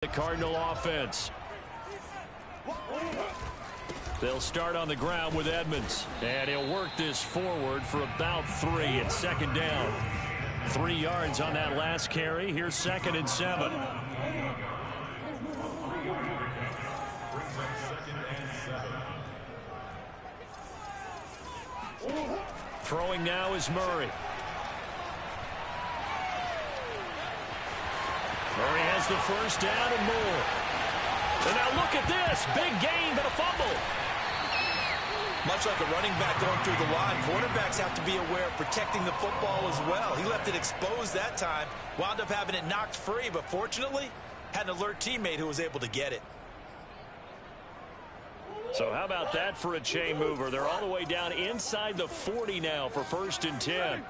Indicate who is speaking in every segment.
Speaker 1: The Cardinal offense. They'll start on the ground with Edmonds. And he'll work this forward for about 3 at second down. 3 yards on that last carry. Here's 2nd and 7. Throwing now is Murray. Murray has the first down and more. And now look at this. Big gain, but a fumble.
Speaker 2: Much like a running back going through the line, quarterbacks have to be aware of protecting the football as well. He left it exposed that time, wound up having it knocked free, but fortunately, had an alert teammate who was able to get it.
Speaker 1: So how about that for a chain mover? They're all the way down inside the 40 now for 1st and 10.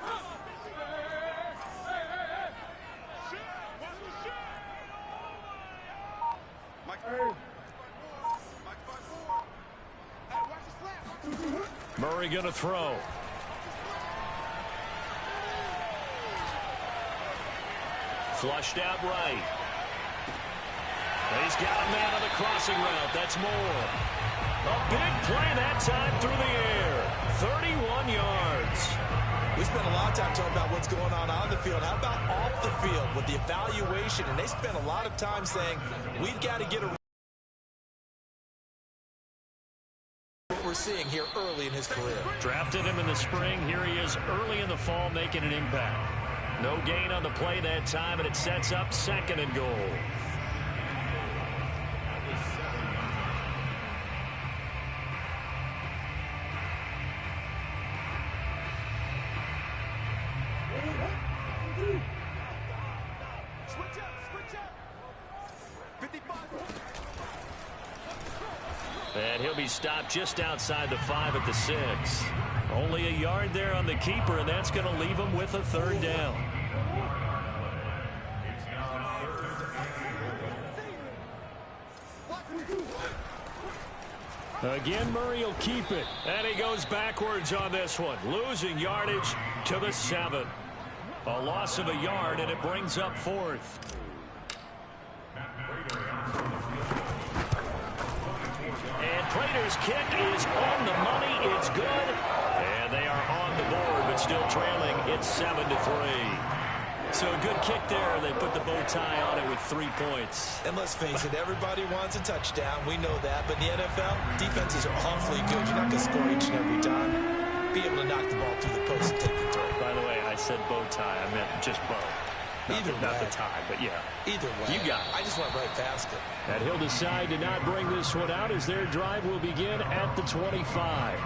Speaker 1: Murray going to throw. Flushed out right. He's got a man on the crossing route. That's Moore. A big play that time through the air. 31 yards.
Speaker 2: We spent a lot of time talking about what's going on the field. How about off the field with the evaluation? And they spent a lot of time saying, we've got to get a we're seeing here early in his career.
Speaker 1: Drafted him in the spring. Here he is early in the fall making an impact. No gain on the play that time, and it sets up 2nd and goal. And he'll be stopped just outside the 5 at the 6. Only a yard there on the keeper, and that's going to leave him with a 3rd down. Again, Murray will keep it. And he goes backwards on this one, losing yardage to the 7. A loss of a yard, and it brings up 4th. Prater's kick is on the money. It's good. And they are on the board, but still trailing. It's 7-3. So a good kick there. They put the bow tie on it with 3 points.
Speaker 2: And let's face it, everybody wants a touchdown. We know that. But in the NFL, defenses are awfully good. You're not going to score each and every time. Be able to knock the ball through the post and take the throw.
Speaker 1: By the way, I said bow tie. I meant just bow. Not the tie, but yeah.
Speaker 2: Either way. You got it. I just went right past it.
Speaker 1: And he'll decide to not bring this one out as their drive will begin at the 25.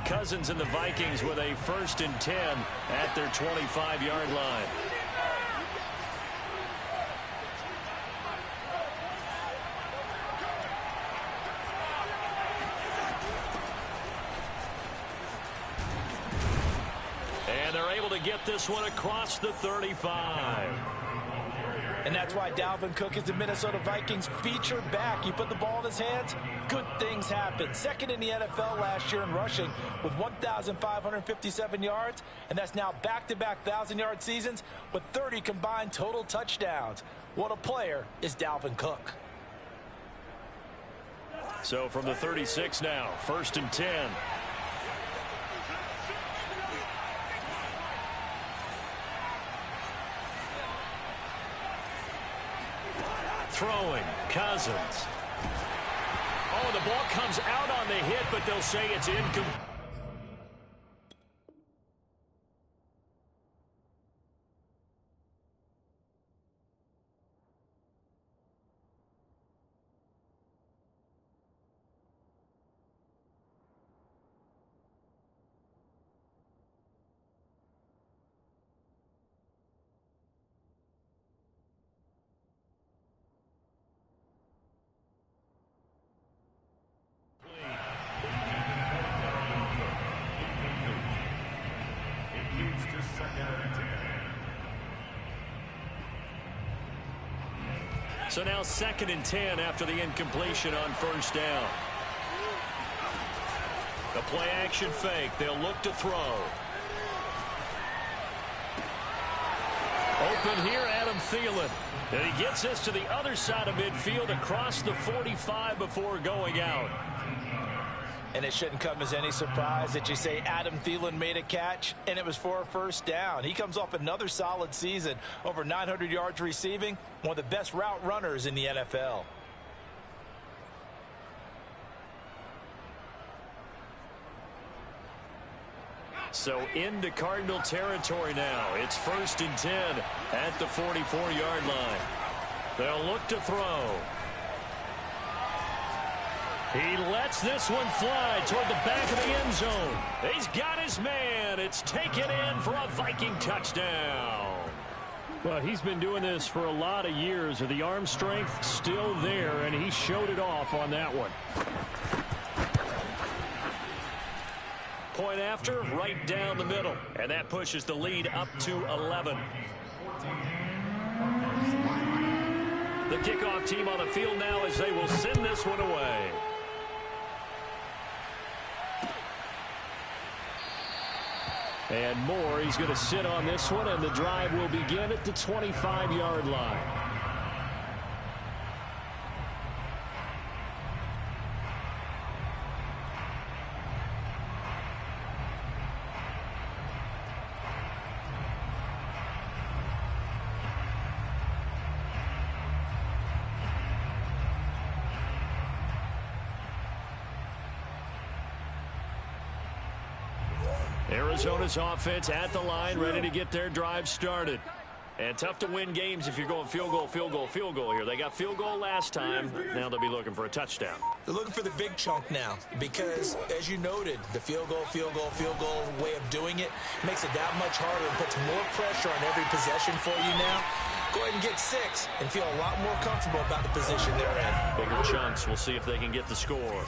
Speaker 1: Cousins and the Vikings with a 1st and 10 at their 25-yard line. Get this one across the 35.
Speaker 2: And that's why Dalvin Cook is the Minnesota Vikings featured back. You put the ball in his hands, good things happen. 2nd in the NFL last year in rushing with 1,557 yards, and that's now back-to-back 1,000-yard seasons with 30 combined total touchdowns. What a player is Dalvin Cook.
Speaker 1: So from the 36 now, 1st and 10. Throwing, Cousins. Oh, the ball comes out on the hit, but they'll say it's incomplete. So now 2nd and 10 after the incompletion on 1st down. The play-action fake. They'll look to throw. Open here, Adam Thielen. And he gets this to the other side of midfield across the 45 before going out.
Speaker 2: And it shouldn't come as any surprise that you say Adam Thielen made a catch, and it was for a first down. He comes off another solid season, over 900 yards receiving, one of the best route runners in the NFL.
Speaker 1: So into Cardinal territory now. It's 1st and 10 at the 44-yard line. They'll look to throw. He lets this one fly toward the back of the end zone. He's got his man. It's taken in for a Viking touchdown.
Speaker 3: Well, he's been doing this for a lot of years. The arm strength still there, and he showed it off on that one.
Speaker 1: Point after, right down the middle. And that pushes the lead up to 11. The kickoff team on the field now as they will send this one away.
Speaker 3: And Moore, he's going to sit on this one, and the drive will begin at the 25-yard line.
Speaker 1: Arizona's offense at the line, ready to get their drive started. And tough to win games if you're going field goal, field goal, field goal here. They got field goal last time. Now they'll be looking for a touchdown.
Speaker 2: They're looking for the big chunk now because, as you noted, the field goal way of doing it makes it that much harder and puts more pressure on every possession for you now. Go ahead and get 6 and feel a lot more comfortable about the position they're in.
Speaker 1: Bigger chunks. We'll see if they can get the score.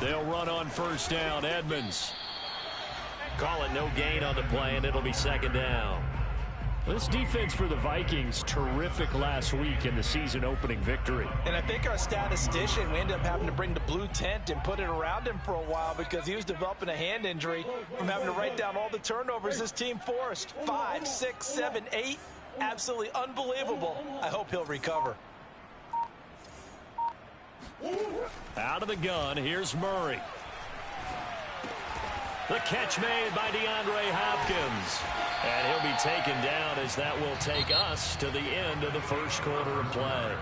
Speaker 1: They'll run on first down. Edmonds. Call it no gain on the play, and it'll be 2nd down.
Speaker 3: This defense for the Vikings, terrific last week in the season-opening victory.
Speaker 2: And I think our statistician, we ended up having to bring the blue tent and put it around him for a while because he was developing a hand injury from having to write down all the turnovers this team forced. 5, 6, 7, 8. Absolutely unbelievable. I hope he'll recover.
Speaker 1: Out of the gun, here's Murray. The catch made by DeAndre Hopkins. And he'll be taken down as that will take us to the end of the first quarter of play.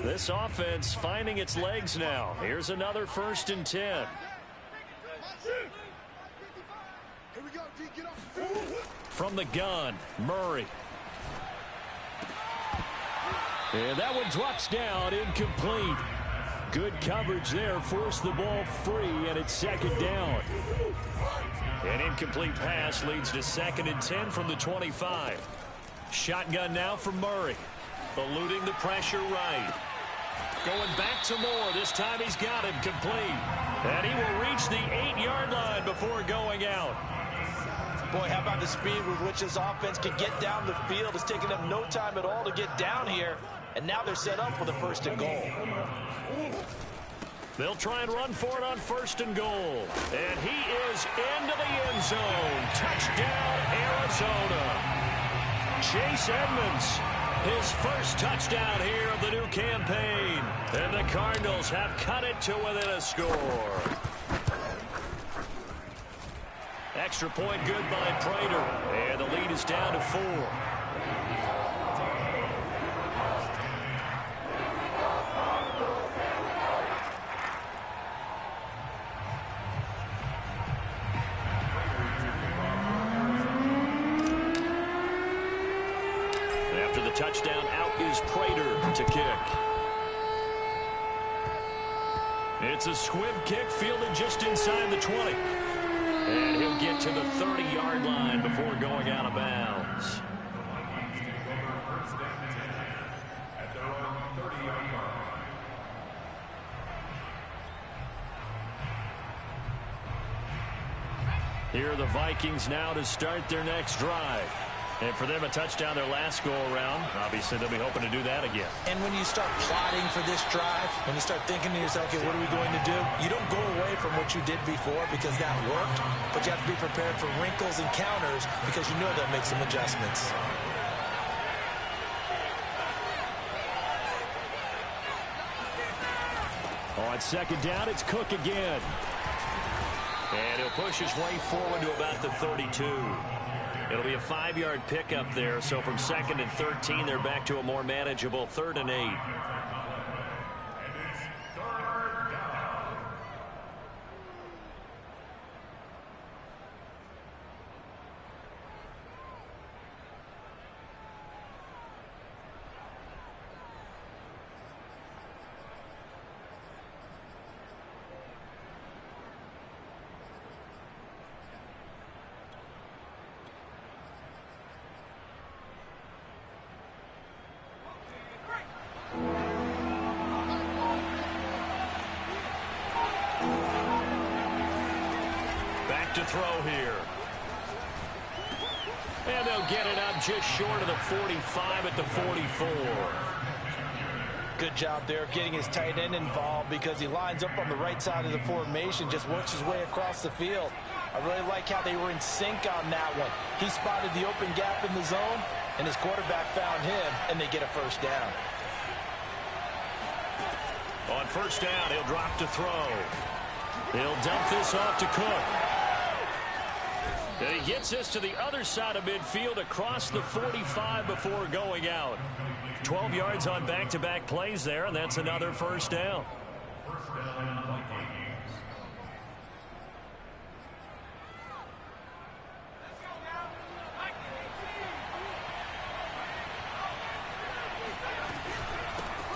Speaker 1: This offense finding its legs now. Here's another 1st and 10. From the gun, Murray. And that one drops down, incomplete. Good coverage there, forced the ball free, and it's 2nd down. An incomplete pass leads to 2nd and 10 from the 25. Shotgun now from Murray. Eluding the pressure right. Going back to Moore. This time he's got it complete. And he will reach the 8-yard line before going out.
Speaker 2: Boy, how about the speed with which this offense can get down the field? It's taken them no time at all to get down here. And now they're set up for the 1st and goal.
Speaker 1: They'll try and run for it on 1st and goal. And he is into the end zone. Touchdown, Arizona. Chase Edmonds, his first touchdown here of the new campaign. And the Cardinals have cut it to within a score. Extra point good by Prater. And the lead is down to 4. After the touchdown, out is Prater to kick. It's a squib kick fielded just inside the 20. And he'll get to the 30-yard line before going out of bounds. Here are the Vikings now to start their next drive. And for them, a touchdown their last go-around. Obviously, they'll be hoping to do that again.
Speaker 2: And when you start plotting for this drive, when you start thinking to yourself, okay, what are we going to do? You don't go away from what you did before because that worked, but you have to be prepared for wrinkles and counters because you know they'll make some adjustments.
Speaker 3: On second down, it's Cook again.
Speaker 1: And he'll push his way forward to about the 32. It'll be a 5-yard pickup there. So from 2nd and 13, they're back to a more manageable 3rd and 8. To throw here. And they'll get it up just short of the 45 at the 44.
Speaker 2: Good job there of getting his tight end involved because he lines up on the right side of the formation, just works his way across the field. I really like how they were in sync on that one. He spotted the open gap in the zone, and his quarterback found him, and they get a first down.
Speaker 1: On first down, he'll drop to throw. He'll dump this off to Cook. And he gets this to the other side of midfield across the 45 before going out. 12 yards on back-to-back plays there, and that's another first down.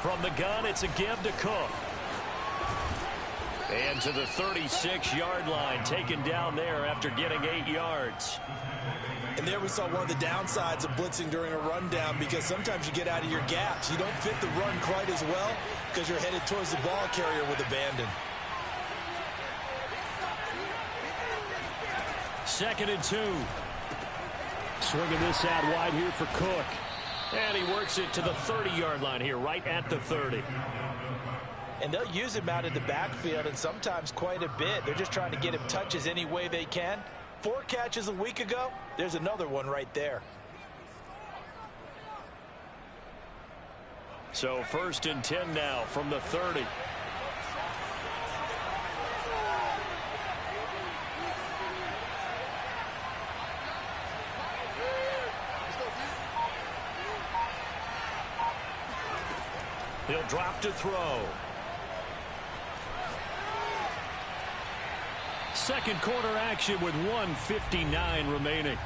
Speaker 1: From the gun, it's a give to Cook. And to the 36-yard line, taken down there after getting 8 yards.
Speaker 2: And there we saw one of the downsides of blitzing during a rundown because sometimes you get out of your gaps. You don't fit the run quite as well because you're headed towards the ball carrier with abandon.
Speaker 3: 2nd and 2. Swinging this out wide here for Cook.
Speaker 1: And he works it to the 30-yard line here, right at the 30.
Speaker 2: And they'll use him out in the backfield, and sometimes quite a bit. They're just trying to get him touches any way they can. 4 catches a week ago. There's another one right there.
Speaker 1: So 1st and 10 now from the 30. He'll drop to throw.
Speaker 3: Second quarter action with 1:59 remaining.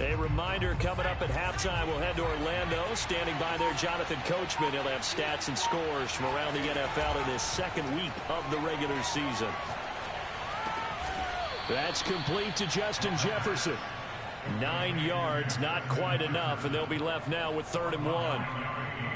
Speaker 1: A reminder, coming up at halftime, we'll head to Orlando. Standing by there, Jonathan Coachman. He'll have stats and scores from around the NFL in this second week of the regular season.
Speaker 3: That's complete to Justin Jefferson.
Speaker 1: 9 yards, not quite enough, and they'll be left now with 3rd and 1.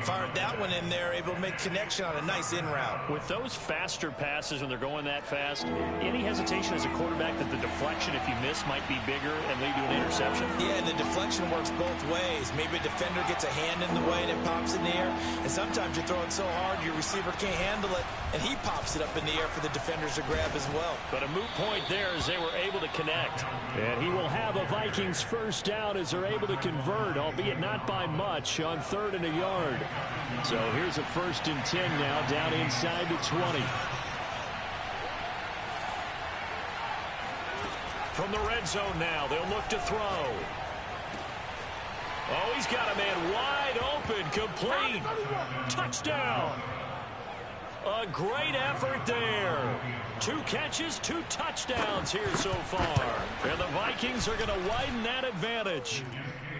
Speaker 2: Fired that one in there, able to make connection on a nice in route.
Speaker 1: With those faster passes when they're going that fast, any hesitation as a quarterback that the deflection, if you miss, might be bigger and lead to an interception?
Speaker 2: Yeah, and the deflection works both ways. Maybe a defender gets a hand in the way and it pops in the air. And sometimes you throw it so hard your receiver can't handle it, and he pops it up in the air for the defenders to grab as well.
Speaker 1: But a moot point there as they were able to connect.
Speaker 3: And he will have a Vikings first down as they're able to convert, albeit not by much, on 3rd and a yard. So here's a 1st and 10 now, down inside the 20.
Speaker 1: From the red zone now, they'll look to throw. Oh, he's got a man wide open, complete. Touchdown. A great effort there. 2 catches, 2 touchdowns here so far. And the Vikings are going to widen that advantage.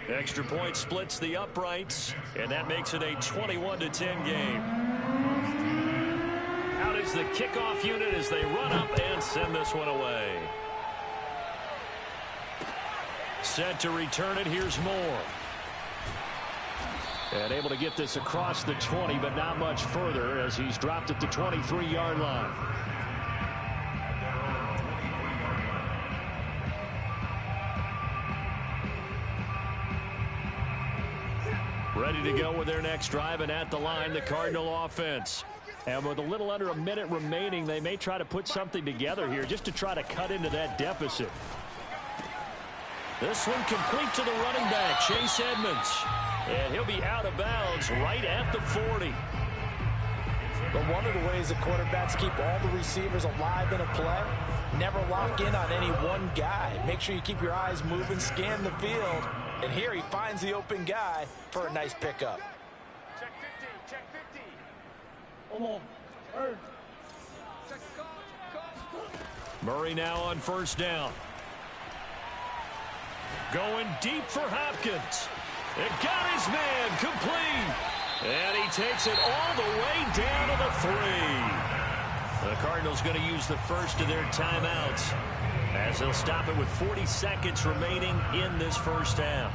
Speaker 1: Extra point splits the uprights, and that makes it a 21-10 game. Out is the kickoff unit as they run up and send this one away. Set to return it. Here's Moore. And able to get this across the 20, but not much further as he's dropped at the 23-yard line. Ready to go with their next drive, and at the line, the Cardinal offense. And with a little under a minute remaining, they may try to put something together here just to try to cut into that deficit. This one complete to the running back, Chase Edmonds. And he'll be out of bounds right at the 40.
Speaker 2: But one of the ways the quarterbacks keep all the receivers alive in a play, never lock in on any one guy. Make sure you keep your eyes moving, scan the field. And here he finds the open guy for a nice pickup.
Speaker 4: Check 50, check 50.
Speaker 1: Murray now on first down. Going deep for Hopkins. It got his man complete. And he takes it all the way down to the 3. The Cardinals going to use the first of their timeouts as they'll stop it with 40 seconds remaining in this first half.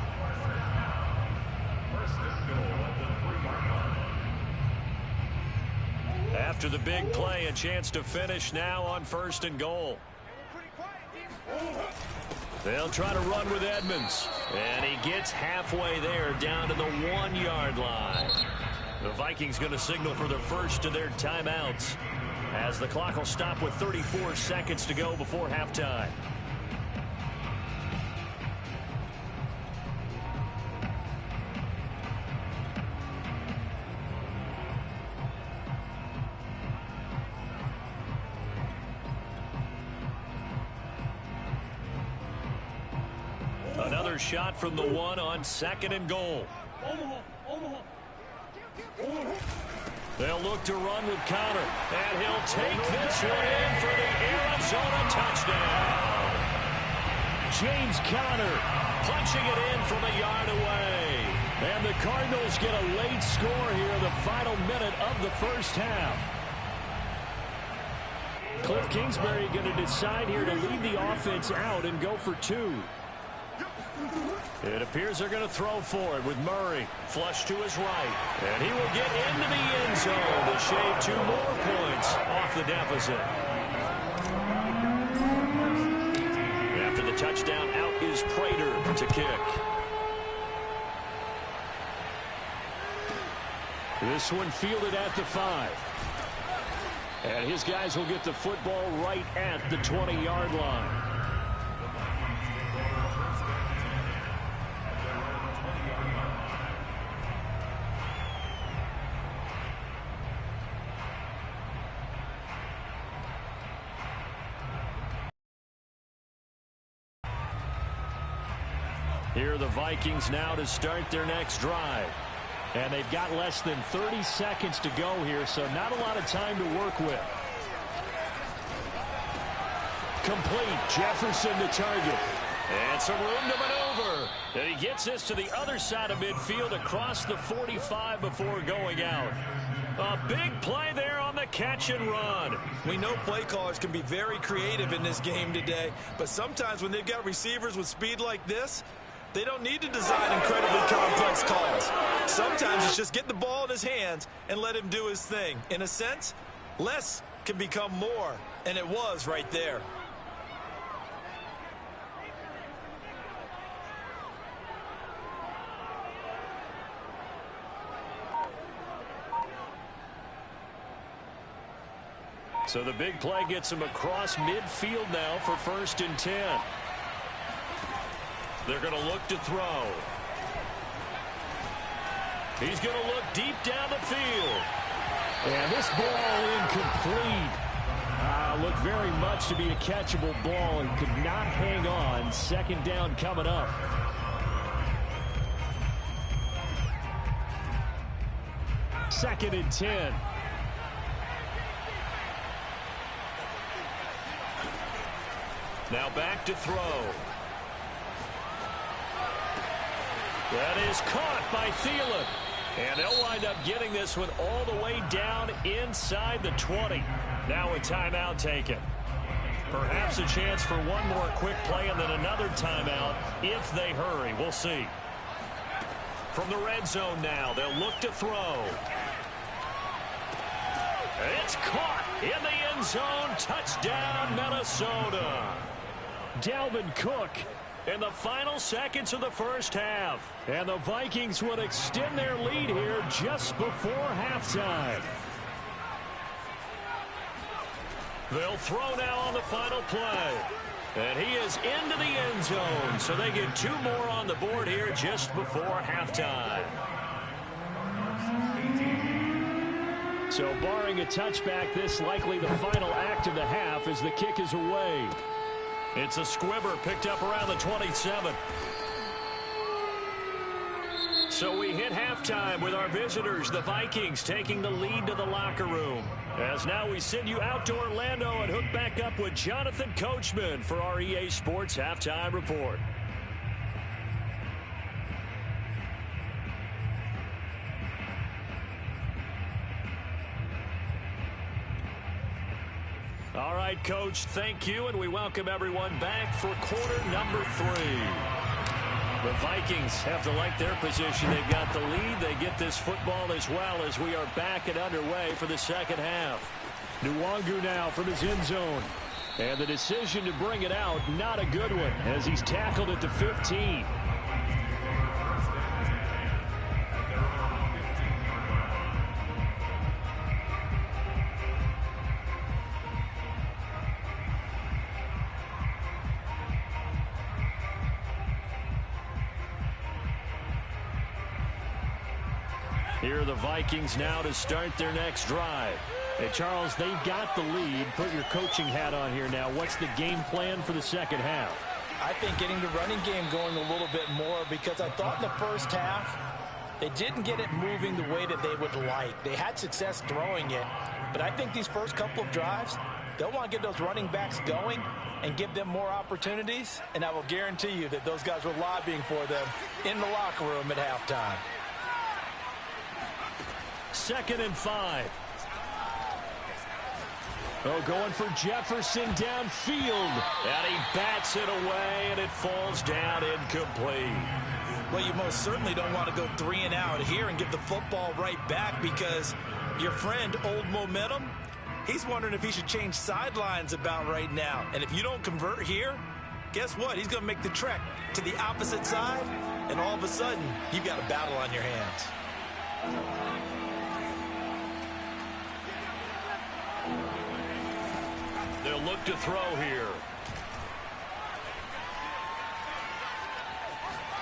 Speaker 1: After the big play, a chance to finish now on 1st and goal. They'll try to run with Edmonds. And he gets halfway there down to the 1-yard line. The Vikings going to signal for the first of their timeouts as the clock will stop with 34 seconds to go before halftime. Another shot from the 1 on 2nd and goal. They'll look to run with Conner, and he'll take this one in for the Arizona touchdown. James Conner punching it in from a yard away. And the Cardinals get a late score here in the final minute of the first half. Cliff Kingsbury going to decide here to leave the offense out and go for 2. It appears they're going to throw for it with Murray. Flush to his right. And he will get into the end zone to shave 2 more points off the deficit. After the touchdown, out is Prater to kick. This one fielded at the 5. And his guys will get the football right at the 20-yard line. Here are the Vikings now to start their next drive. And they've got less than 30 seconds to go here, so not a lot of time to work with. Complete. Jefferson the target. And some room to maneuver. And he gets this to the other side of midfield across the 45 before going out. A big play there on the catch and run.
Speaker 2: We know play callers can be very creative in this game today, but sometimes when they've got receivers with speed like this, they don't need to design incredibly complex calls. Sometimes it's just get the ball in his hands and let him do his thing. In a sense, less can become more, and it was right there.
Speaker 1: So the big play gets him across midfield now for 1st and 10. They're going to look to throw. He's going to look deep down the field.
Speaker 3: And this ball incomplete. Looked very much to be a catchable ball and could not hang on. 2nd down coming up. Second and 10.
Speaker 1: Now back to throw. That is caught by Thielen. And they'll wind up getting this one all the way down inside the 20. Now a timeout taken. Perhaps a chance for one more quick play and then another timeout if they hurry. We'll see. From the red zone now, they'll look to throw. It's caught in the end zone. Touchdown, Minnesota.
Speaker 3: Dalvin Cook in the final seconds of the first half. And the Vikings would extend their lead here just before halftime. They'll throw now on the final play. And he is into the end zone. So they get 2 more on the board here just before halftime. So barring a touchback, this likely the final act of the half as the kick is away. It's a squibber picked up around the 27. So we hit halftime with our visitors, the Vikings, taking the lead to the locker room. As now we send you out to Orlando and hook back up with Jonathan Coachman for our EA Sports Halftime Report. All right, Coach, thank you, and we welcome everyone back for quarter number 3. The Vikings have to like their position. They've got the lead. They get this football as well as we are back and underway for the second half. Nwangu now from his end zone. And the decision to bring it out, not a good one, as he's tackled at the 15. Here are the Vikings now to start their next drive. Hey, Charles, they've got the lead. Put your coaching hat on here now. What's the game plan for the second half?
Speaker 2: I think getting the running game going a little bit more, because I thought in the first half they didn't get it moving the way that they would like. They had success throwing it, but I think these first couple of drives, they'll want to get those running backs going and give them more opportunities, and I will guarantee you that those guys were lobbying for them in the locker room at halftime.
Speaker 3: 2nd and 5. Oh, going for Jefferson downfield. And he bats it away, and it falls down incomplete.
Speaker 2: Well, you most certainly don't want to go 3 and out here and give the football right back, because your friend, Old Momentum, he's wondering if he should change sidelines about right now. And if you don't convert here, guess what? He's going to make the trek to the opposite side, and all of a sudden, you've got a battle on your hands.
Speaker 1: They'll look to throw here.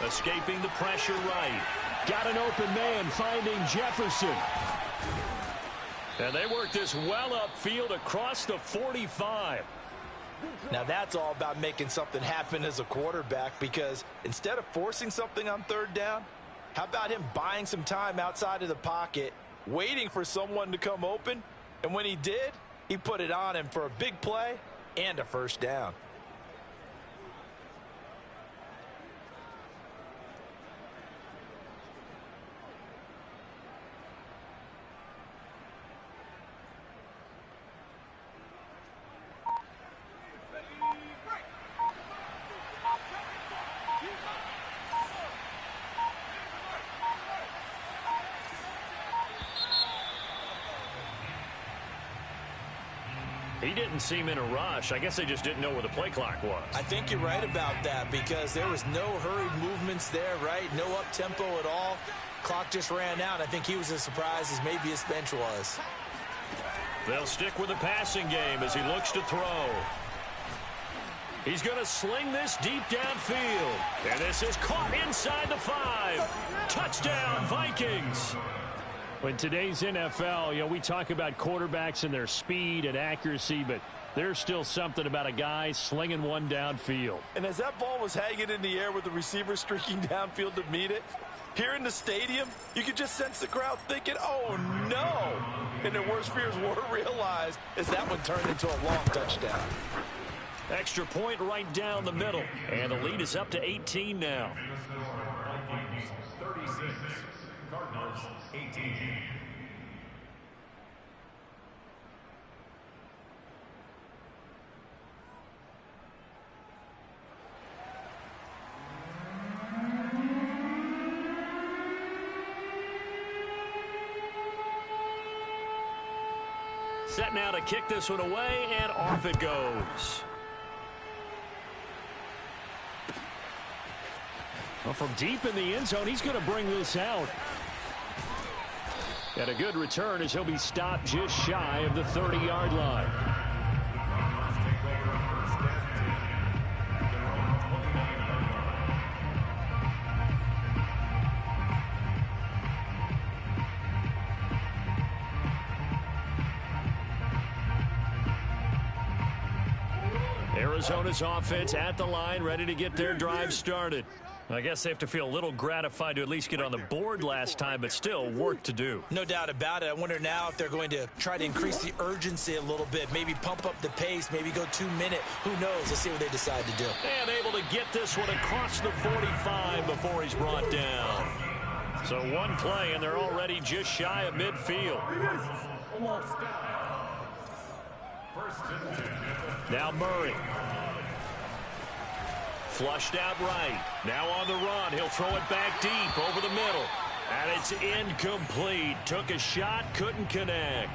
Speaker 1: Escaping the pressure right.
Speaker 3: Got an open man finding Jefferson.
Speaker 1: And they work this well upfield across the 45.
Speaker 2: Now that's all about making something happen as a quarterback, because instead of forcing something on 3rd down, how about him buying some time outside of the pocket, waiting for someone to come open, and when he did, he put it on him for a big play and a first down.
Speaker 1: He didn't seem in a rush. I guess they just didn't know where the play clock was.
Speaker 2: I think you're right about that, because there was no hurried movements there, right? No up-tempo at all. Clock just ran out. I think he was as surprised as maybe his bench was.
Speaker 1: They'll stick with the passing game as he looks to throw. He's going to sling this deep downfield. And this is caught inside the 5. Touchdown, Vikings.
Speaker 3: In today's NFL, we talk about quarterbacks and their speed and accuracy, but there's still something about a guy slinging one downfield.
Speaker 2: And as that ball was hanging in the air with the receiver streaking downfield to meet it, here in the stadium, you could just sense the crowd thinking, oh, no. And their worst fears were realized as that one turned into a long touchdown.
Speaker 3: Extra point right down the middle. And the lead is up to 18 now.
Speaker 5: 36, Cardinals 18.
Speaker 3: Set now to kick this one away, and off it goes. Well, from deep in the end zone, he's going to bring this out. And a good return as he'll be stopped just shy of the 30-yard line. Arizona's offense at the line, ready to get their drive started. I guess they have to feel a little gratified to at least get on the board last time, but still work to do.
Speaker 2: No doubt about it. I wonder now if they're going to try to increase the urgency a little bit, maybe pump up the pace, maybe go 2 minute. Who knows? Let's see what they decide to do.
Speaker 3: And able to get this one across the 45 before he's brought down. So one play, and they're already just shy of midfield. Now Murray. Flushed out right. Now on the run. He'll throw it back deep over the middle. And it's incomplete. Took a shot, couldn't connect.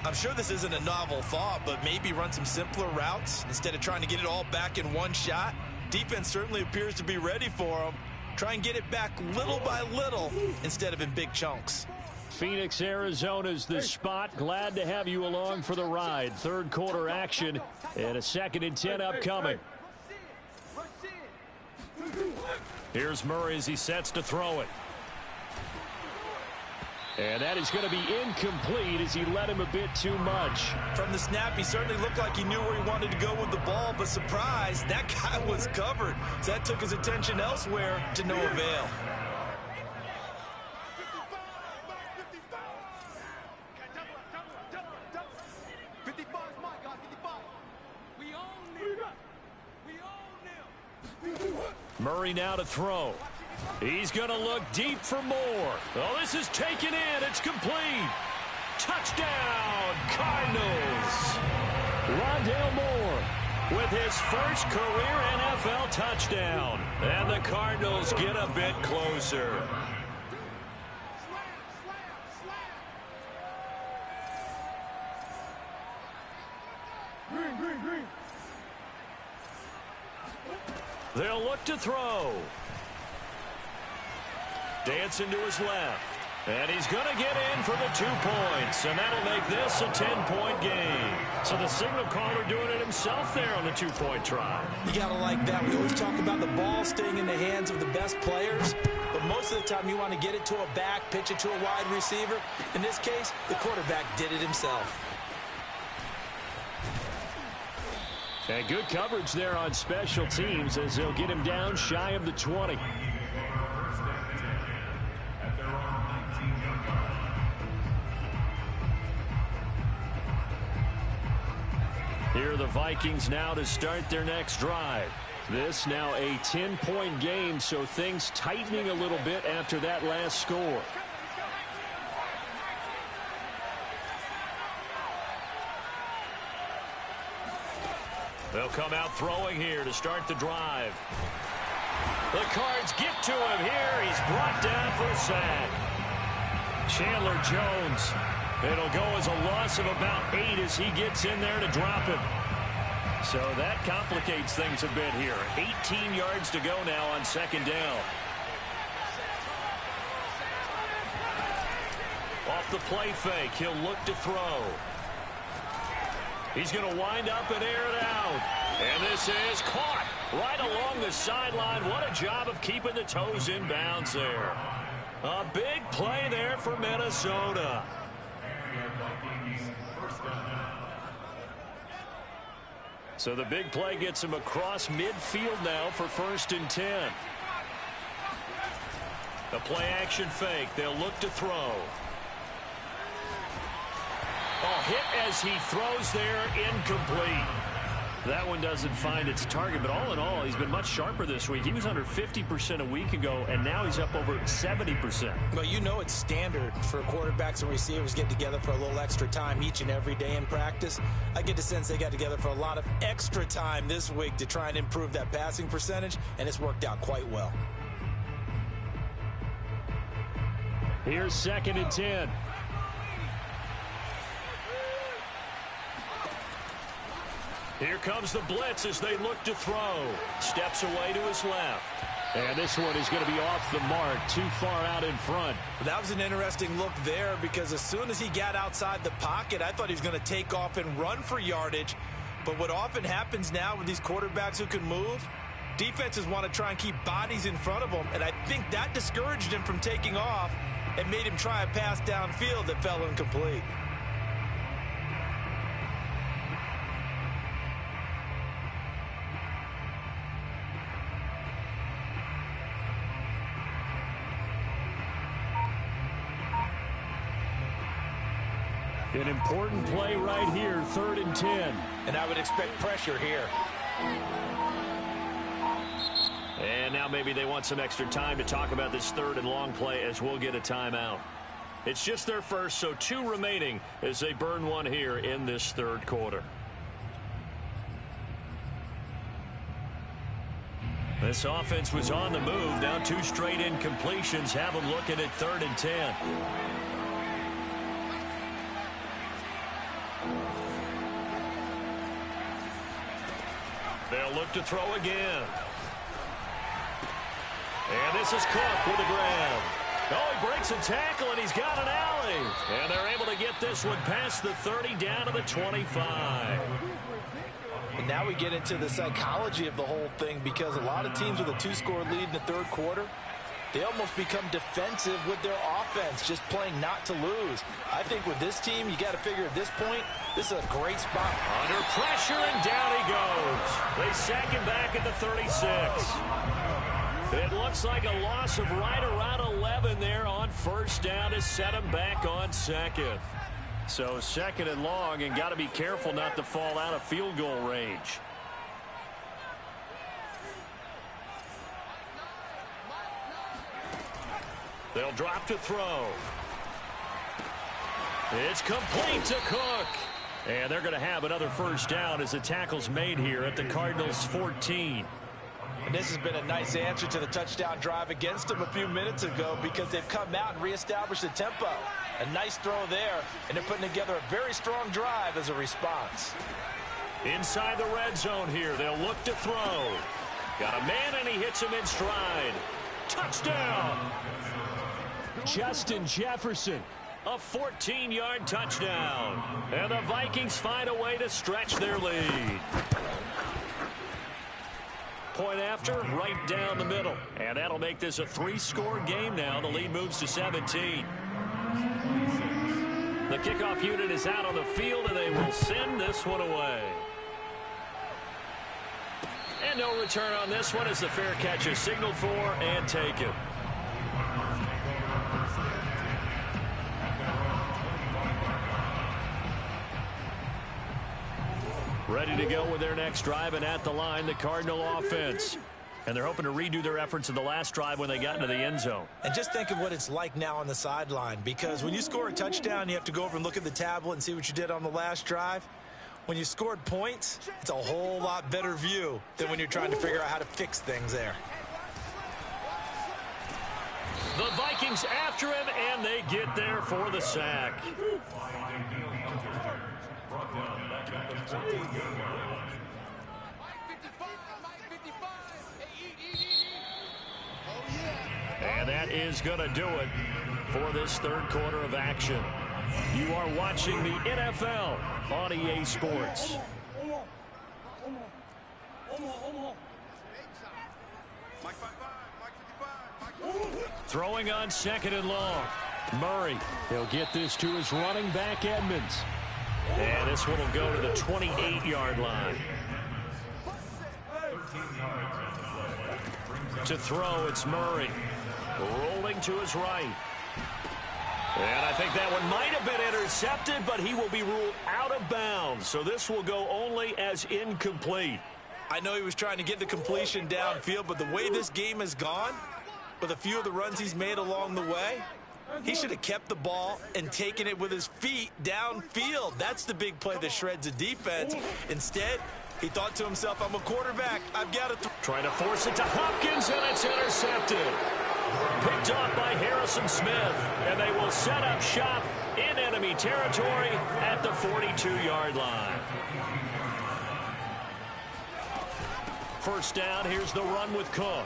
Speaker 2: I'm sure this isn't a novel thought, but maybe run some simpler routes instead of trying to get it all back in one shot. Defense certainly appears to be ready for him. Try and get it back little by little instead of in big chunks.
Speaker 3: Phoenix, Arizona's the spot. Glad to have you along for the ride. Third quarter action and a 2nd and 10 upcoming. Here's Murray as he sets to throw it. And that is going to be incomplete as he led him a bit too much.
Speaker 2: From the snap, he certainly looked like he knew where he wanted to go with the ball, but surprise, that guy was covered. So that took his attention elsewhere to no avail.
Speaker 3: Murray now to throw. He's going to look deep for more. Oh, this is taken in. It's complete. Touchdown, Cardinals. Rondale Moore with his first career NFL touchdown. And the Cardinals get a bit closer. They'll look to throw. Dancing to his left. And he's going to get in for the 2 points. And that'll make this a 10-point game. So the signal caller doing it himself there on the 2-point try.
Speaker 2: You got to like that. We always talk about the ball staying in the hands of the best players. But most of the time you want to get it to a back, pitch it to a wide receiver. In this case, the quarterback did it himself.
Speaker 3: And good coverage there on special teams as they'll get him down shy of the 20. Here are the Vikings now to start their next drive. This now a 10-point game, so things tightening a little bit after that last score. They'll come out throwing here to start the drive. The Cards get to him here. He's brought down for a sack. Chandler Jones. It'll go as a loss of about 8 as he gets in there to drop him. So that complicates things a bit here. 18 yards to go now on 2nd down. Off the play fake, he'll look to throw. He's going to wind up and air it out. And this is caught right along the sideline. What a job of keeping the toes in bounds there. A big play there for Minnesota. So the big play gets him across midfield now for 1st and 10. The play action fake. They'll look to throw. Oh, hit as he throws there, incomplete. That one doesn't find its target, but all in all, he's been much sharper this week. He was under 50% a week ago, and now he's up over 70%.
Speaker 2: Well, you know it's standard for quarterbacks and receivers get together for a little extra time each and every day in practice. I get the sense they got together for a lot of extra time this week to try and improve that passing percentage, and it's worked out quite well.
Speaker 3: Here's 2nd and 10. Here comes the blitz as they look to throw. Steps away to his left. And this one is going to be off the mark, too far out in front.
Speaker 2: That was an interesting look there because as soon as he got outside the pocket, I thought he was going to take off and run for yardage. But what often happens now with these quarterbacks who can move, defenses want to try and keep bodies in front of them. And I think that discouraged him from taking off and made him try a pass downfield that fell incomplete.
Speaker 3: An important play right here, 3rd and 10.
Speaker 2: And I would expect pressure here.
Speaker 3: And now maybe they want some extra time to talk about this 3rd and long play as we'll get a timeout. It's just their first, so 2 remaining as they burn one here in this 3rd quarter. This offense was on the move. Now 2 straight incompletions have them looking at 3rd and 10. They'll look to throw again. And this is Cook with a grab. Oh, he breaks a tackle, and he's got an alley. And they're able to get this one past the 30 down to the 25.
Speaker 2: And now we get into the psychology of the whole thing because a lot of teams with a 2-score lead in the 3rd quarter, they almost become defensive with their offense, just playing not to lose. I think with this team, you got to figure at this point, this is a great spot.
Speaker 3: Under pressure, and down he goes. They sack him back at the 36. It looks like a loss of right around 11 there on 1st down to set him back on 2nd. So 2nd and long, and got to be careful not to fall out of field goal range. They'll drop to throw. It's complete to Cook. And they're going to have another 1st down as the tackle's made here at the Cardinals' 14.
Speaker 2: And this has been a nice answer to the touchdown drive against them a few minutes ago because they've come out and reestablished the tempo. A nice throw there, and they're putting together a very strong drive as a response.
Speaker 3: Inside the red zone here, they'll look to throw. Got a man, and he hits him in stride. Touchdown! Justin Jefferson. A 14-yard touchdown. And the Vikings find a way to stretch their lead. Point after, right down the middle. And that'll make this a 3-score game now. The lead moves to 17. The kickoff unit is out on the field, and they will send this one away. And no return on this one as the fair catch is signaled for and taken. Ready to go with their next drive, and at the line, the Cardinal offense. And they're hoping to redo their efforts in the last drive when they got into the end zone.
Speaker 2: And just think of what it's like now on the sideline, because when you score a touchdown, you have to go over and look at the tablet and see what you did on the last drive. When you scored points, it's a whole lot better view than when you're trying to figure out how to fix things there.
Speaker 3: The Vikings after him, and they get there for the sack. And that is going to do it for this 3rd quarter of action. You are watching the NFL on EA Sports. Throwing on 2nd and long. Murray, he'll get this to his running back, Edmonds. And this one will go to the 28-yard line. To throw, it's Murray. Rolling to his right. And I think that one might have been intercepted, but he will be ruled out of bounds. So this will go only as incomplete.
Speaker 2: I know he was trying to get the completion downfield, but the way this game has gone, with a few of the runs he's made along the way, he should have kept the ball and taken it with his feet downfield. That's the big play that shreds the defense. Instead, he thought to himself, I'm a quarterback. I've got to
Speaker 3: trying to force it to Hopkins, and it's intercepted. Picked off by Harrison Smith, and they will set up shop in enemy territory at the 42-yard line. First down, here's the run with Cook.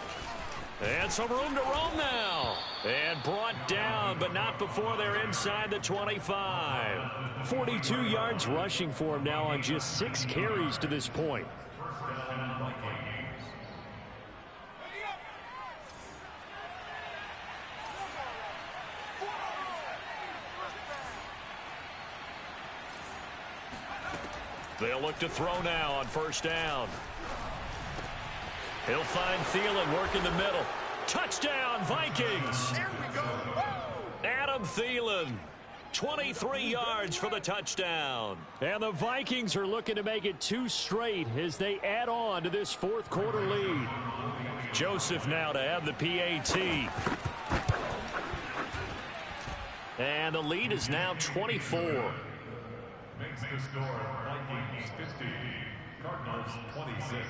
Speaker 3: And some room to roam now. And brought down, but not before they're inside the 25.
Speaker 1: 42 yards rushing for him now on just 6 carries to this point.
Speaker 3: They'll look to throw now on first down. He'll find Thielen working the middle. Touchdown, Vikings.
Speaker 4: There we go.
Speaker 3: Adam Thielen, 23 yards for the touchdown.
Speaker 1: And the Vikings are looking to make it 2 straight as they add on to this fourth quarter lead.
Speaker 3: Joseph now to have the PAT. And the lead is now 24.
Speaker 5: Makes the score Vikings 50, Cardinals 26.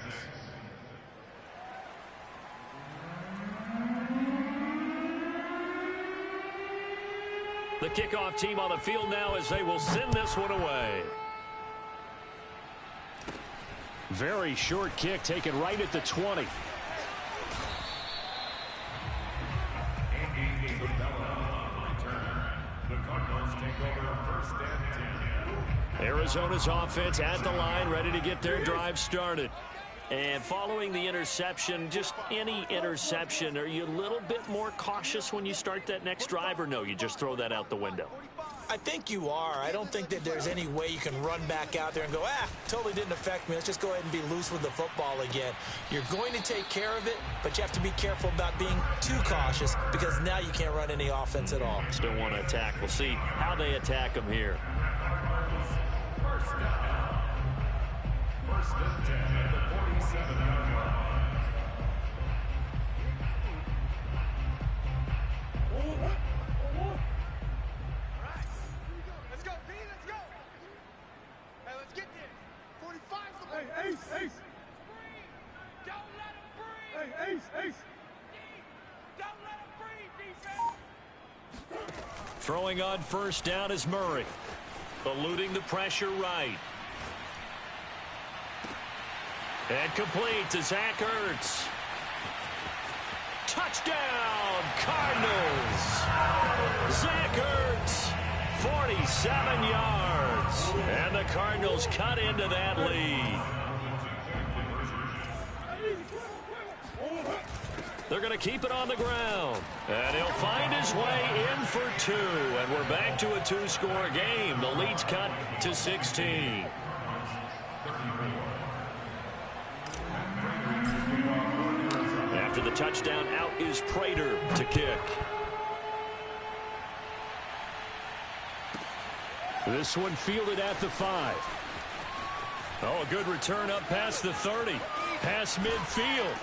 Speaker 3: The kickoff team on the field now as they will send this one away.
Speaker 1: Very short kick taken right at the 20.
Speaker 5: The Cardinals take over first and 10.
Speaker 3: Arizona's offense at the line, ready to get their drive started. And following the interception, just any interception, are you a little bit more cautious when you start that next drive, or no, you just throw that out the window?
Speaker 2: I think you are. I don't think that there's any way you can run back out there and go, totally didn't affect me. Let's just go ahead and be loose with the football again. You're going to take care of it, but you have to be careful about being too cautious because now you can't run any offense at all.
Speaker 3: Still want to attack. We'll see how they attack them here.
Speaker 5: First and 10 at the 47-yard line.
Speaker 4: Let's go, B, let's go. Hey, let's get there. 45's the way.
Speaker 6: Hey, Ace.
Speaker 4: Don't let him breathe.
Speaker 6: Hey, Ace.
Speaker 4: Don't let him breathe, defense.
Speaker 3: Throwing on first down is Murray. Eluding the pressure right. And complete to Zach Ertz. Touchdown, Cardinals. Zach Ertz, 47 yards. And the Cardinals cut into that lead. They're going to keep it on the ground. And he'll find his way in for 2. And we're back to a 2-score game. The lead's cut to 16. After the touchdown, out is Prater to kick.
Speaker 1: This one fielded at the 5.
Speaker 3: Oh, a good return up past the 30. Past midfield.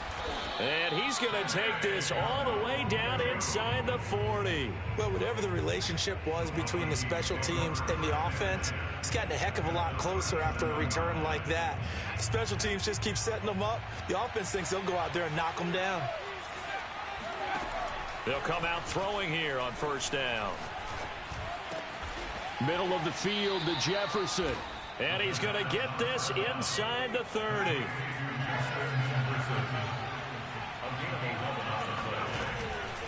Speaker 3: And he's going to take this all the way down inside the 40.
Speaker 2: Well, whatever the relationship was between the special teams and the offense, it's gotten a heck of a lot closer after a return like that. The special teams just keep setting them up. The offense thinks they'll go out there and knock them down.
Speaker 3: They'll come out throwing here on first down.
Speaker 1: Middle of the field to Jefferson.
Speaker 3: And he's going to get this inside the 30.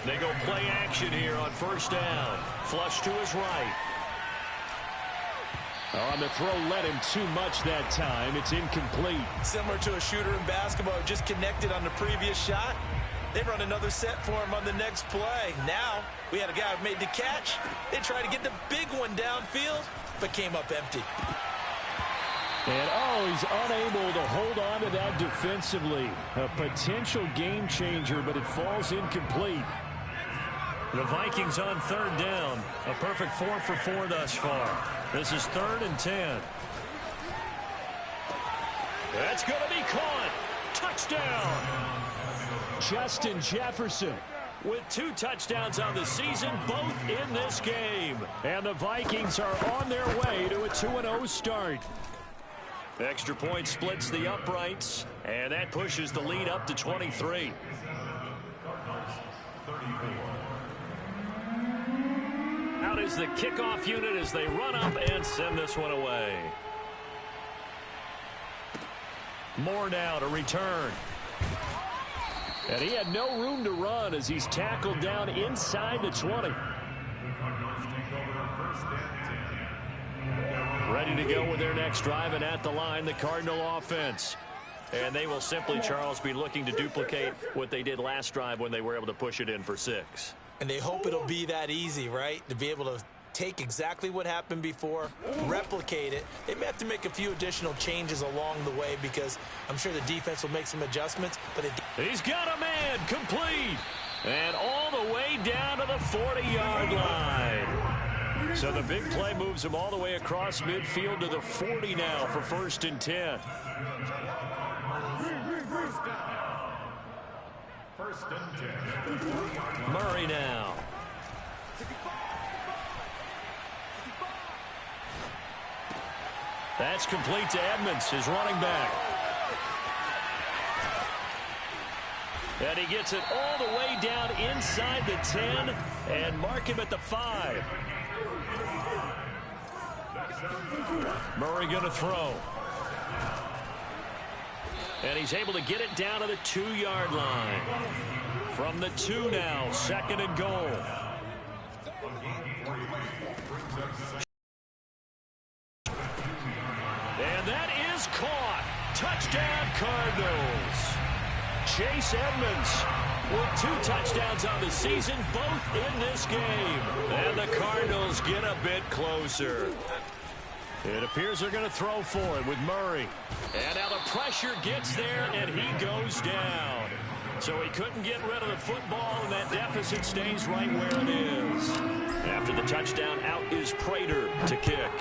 Speaker 3: They go play action here on first down. Flush to his right.
Speaker 1: On the throw, led him too much that time. It's incomplete.
Speaker 2: Similar to a shooter in basketball, just connected on the previous shot. They run another set for him on the next play. Now, we had a guy who made the catch. They tried to get the big one downfield, but came up empty.
Speaker 1: And, he's unable to hold on to that defensively. A potential game changer, but it falls incomplete.
Speaker 3: The Vikings on third down. A perfect 4 for 4 thus far. This is 3rd and 10. That's going to be caught. Touchdown. Justin Jefferson with 2 touchdowns on the season, both in this game. And the Vikings are on their way to a 2-0 start. Extra point splits the uprights, and that pushes the lead up to 23. Out is the kickoff unit as they run up and send this one away. Moore now to return. And he had no room to run as he's tackled down inside the 20. Ready to go with their next drive, and at the line, the Cardinal offense. And they will simply, Charles, be looking to duplicate what they did last drive when they were able to push it in for 6.
Speaker 2: And they hope it'll be that easy, right? To be able to take exactly what happened before, replicate it. They may have to make a few additional changes along the way because I'm sure the defense will make some adjustments. But
Speaker 3: he's got a man complete. And all the way down to the 40-yard line. So the big play moves him all the way across midfield to the 40 now for 1st and 10. Murray now. That's complete to Edmonds, his running back. And he gets it all the way down inside the 10 and mark him at the 5. Murray going to throw. And he's able to get it down to the 2-yard line. From the 2 now, 2nd and goal. And that is caught. Touchdown, Cardinals. Chase Edmonds with 2 touchdowns on the season, both in this game. And the Cardinals get a bit closer. It appears they're going to throw for it with Murray. And now the pressure gets there, and he goes down. So he couldn't get rid of the football, and that deficit stays right where it is. After the touchdown, out is Prater to kick.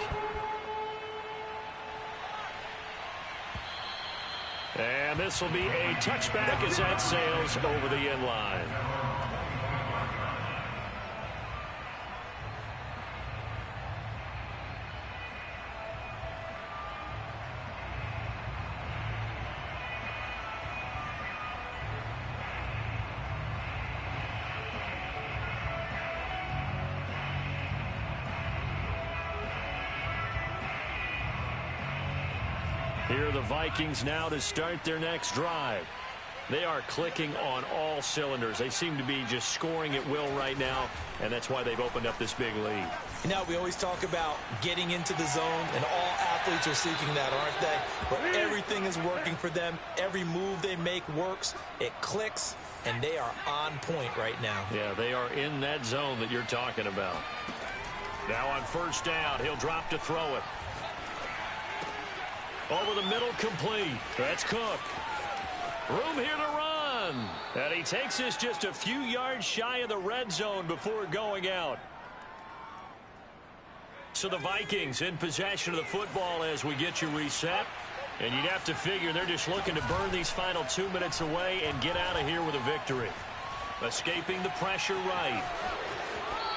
Speaker 3: And this will be a touchback as that sails over the end line. Here are the Vikings now to start their next drive. They are clicking on all cylinders. They seem to be just scoring at will right now, and that's why they've opened up this big lead.
Speaker 2: You know, we always talk about getting into the zone, and all athletes are seeking that, aren't they? But everything is working for them. Every move they make works. It clicks, and they are on point right now.
Speaker 3: Yeah, they are in that zone that you're talking about. Now on 1st down, he'll drop to throw it. Over the middle, complete. That's Cook. Room here to run. And he takes this just a few yards shy of the red zone before going out. So the Vikings in possession of the football as we get you reset. And you'd have to figure they're just looking to burn these final 2 minutes away and get out of here with a victory. Escaping the pressure right.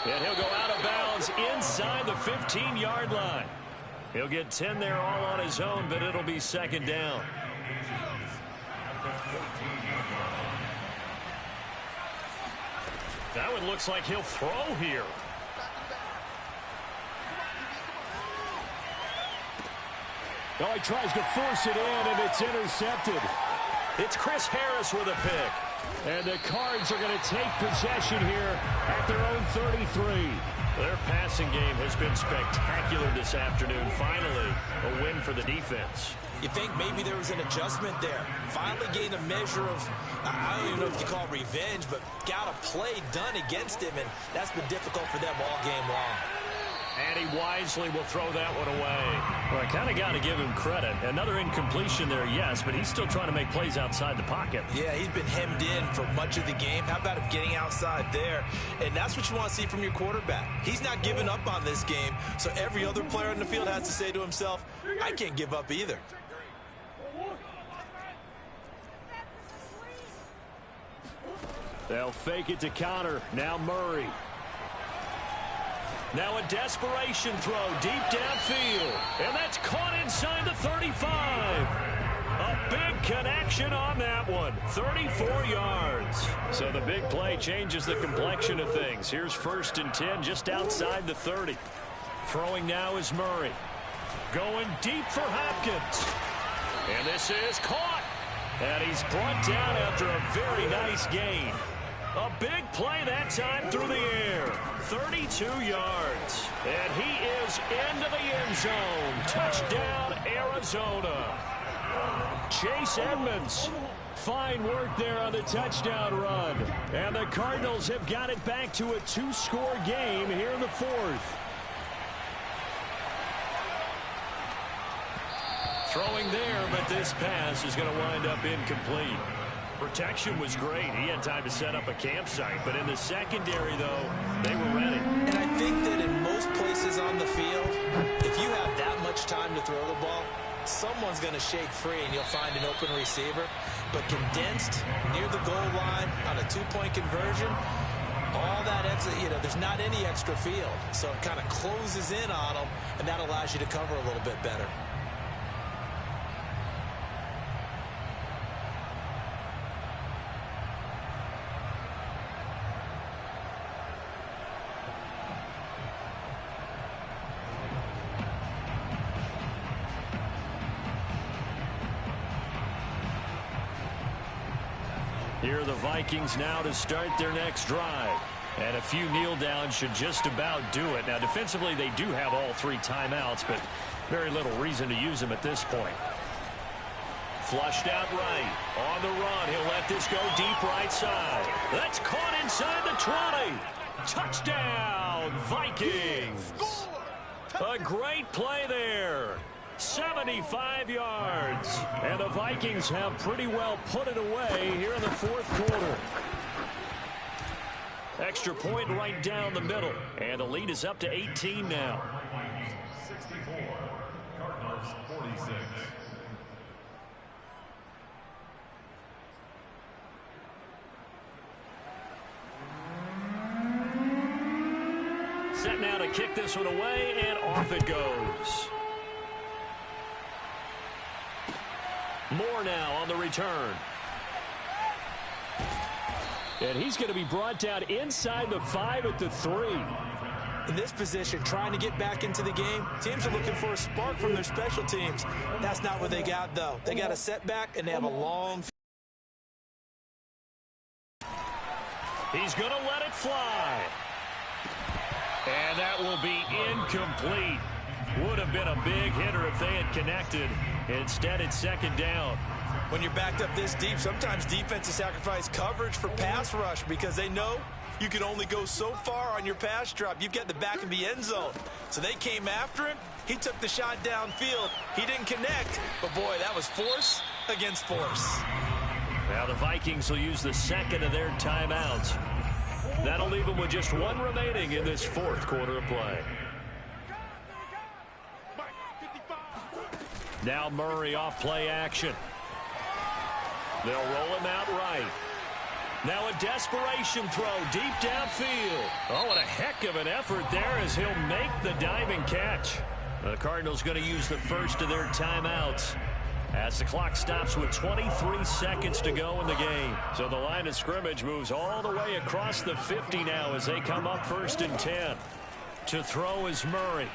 Speaker 3: And he'll go out of bounds inside the 15-yard line. He'll get 10 there all on his own, but it'll be 2nd down. That one looks like he'll throw here. Oh, he tries to force it in, and it's intercepted. It's Chris Harris with a pick. And the Cards are going to take possession here at their own 33. Their passing game has been spectacular this afternoon. Finally, a win for the defense.
Speaker 2: You think maybe there was an adjustment there. Finally gained a measure of, I don't even know if you call it revenge, but got a play done against him, and that's been difficult for them all game long.
Speaker 3: And he wisely will throw that one away. Well, I kind of got to give him credit. Another incompletion there, yes, but he's still trying to make plays outside the pocket.
Speaker 2: Yeah, he's been hemmed in for much of the game. How about him getting outside there? And that's what you want to see from your quarterback. He's not giving up on this game, so every other player in the field has to say to himself, I can't give up either.
Speaker 3: They'll fake it to counter. Now Murray. Now a desperation throw deep downfield. And that's caught inside the 35. A big connection on that one. 34 yards. So the big play changes the complexion of things. Here's 1st and 10 just outside the 30. Throwing now is Murray. Going deep for Hopkins. And this is caught. And he's brought down after a very nice gain. A big play that time through the air. 32 yards. And he is into the end zone. Touchdown, Arizona. Chase Edmonds. Fine work there on the touchdown run. And the Cardinals have got it back to a 2-score game here in the 4th. Throwing there, but this pass is going to wind up incomplete. Protection was great. He had time to set up a campsite. But in the secondary, though, they were ready.
Speaker 2: And I think that in most places on the field, if you have that much time to throw the ball, someone's going to shake free and you'll find an open receiver. But condensed near the goal line on a 2-point conversion, all that extra, there's not any extra field. So it kind of closes in on them, and that allows you to cover a little bit better.
Speaker 3: Here are the Vikings now to start their next drive. And a few kneel downs should just about do it. Now, defensively, they do have all 3 timeouts, but very little reason to use them at this point. Flushed out right. On the run, he'll let this go deep right side. That's caught inside the 20. Touchdown, Vikings. A great play there. 75 yards. And the Vikings have pretty well put it away here in the 4th quarter. Extra point right down the middle. And the lead is up to 18 now.
Speaker 5: 64. Cardinals 46.
Speaker 3: Set now to kick this one away, and off it goes. Moore now on the return. And he's going to be brought down inside the 5 at the 3.
Speaker 2: In this position, trying to get back into the game, teams are looking for a spark from their special teams. That's not what they got, though. They got a setback, and they have a long...
Speaker 3: He's going to let it fly. And that will be incomplete. Would have been a big hitter if they had connected. Instead, it's 2nd down.
Speaker 2: When you're backed up this deep, sometimes defenses sacrifice coverage for pass rush because they know you can only go so far on your pass drop. You've got the back of the end zone. So they came after him. He took the shot downfield. He didn't connect. But, boy, that was force against force.
Speaker 3: Now the Vikings will use the 2nd of their timeouts. That'll leave them with just 1 remaining in this 4th quarter of play. Now Murray off play action. They'll roll him out right. Now a desperation throw deep downfield. Oh, what a heck of an effort there as he'll make the diving catch. The Cardinals going to use the 1st of their timeouts as the clock stops with 23 seconds to go in the game. So the line of scrimmage moves all the way across the 50 now as they come up 1st and 10. To throw is Murray.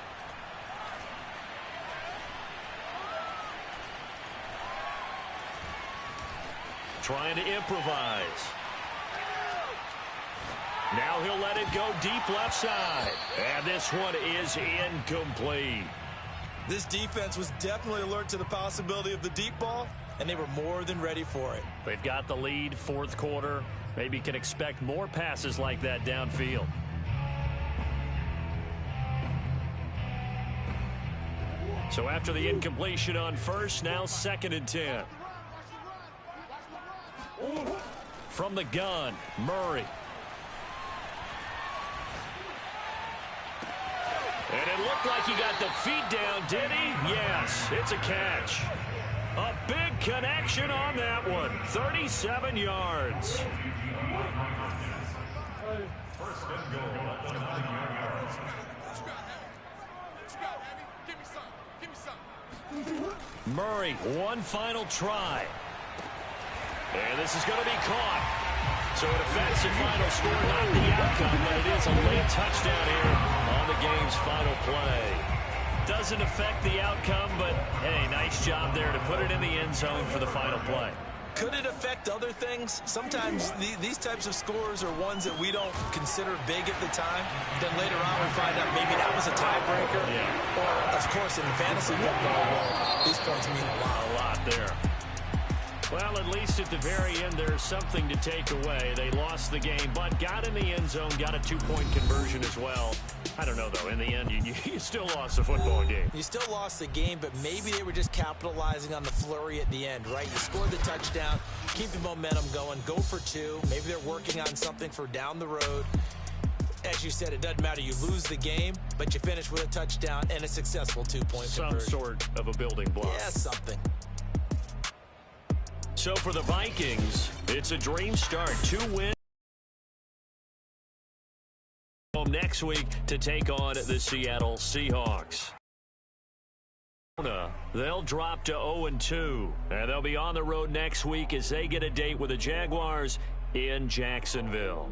Speaker 3: Trying to improvise. Now he'll let it go deep left side. And this one is incomplete.
Speaker 2: This defense was definitely alert to the possibility of the deep ball, and they were more than ready for it.
Speaker 3: They've got the lead, 4th quarter. Maybe can expect more passes like that downfield. So after the incompletion on first, now 2nd and 10. From the gun, Murray. And it looked like he got the feet down, did he? Yes, it's a catch. A big connection on that one. 37 yards.
Speaker 5: First and goal at the 9-yard line.
Speaker 3: Murray, one final try. And this is going to be caught. So a defensive final score, not the outcome, but it is a late touchdown here on the game's final play. Doesn't affect the outcome, but, hey, nice job there to put it in the end zone for the final play.
Speaker 2: Could it affect other things? Sometimes these types of scores are ones that we don't consider big at the time. Then later on we find out maybe that was a tiebreaker.
Speaker 3: Yeah.
Speaker 2: Or, of course, in the fantasy football world, these points mean a lot.
Speaker 3: A lot there. Well, at least at the very end, there's something to take away. They lost the game, but got in the end zone, got a 2-point conversion as well. I don't know, though. In the end, you still lost the football game.
Speaker 2: You still lost the game, but maybe they were just capitalizing on the flurry at the end, right? You scored the touchdown, keep the momentum going, go for 2. Maybe they're working on something for down the road. As you said, it doesn't matter. You lose the game, but you finish with a touchdown and a successful 2-point conversion.
Speaker 3: Some sort of a building block.
Speaker 2: Yeah, something.
Speaker 3: So for the Vikings, it's a dream start. 2 wins. Home next week to take on the Seattle Seahawks. They'll drop to 0-2, and they'll be on the road next week as they get a date with the Jaguars in Jacksonville.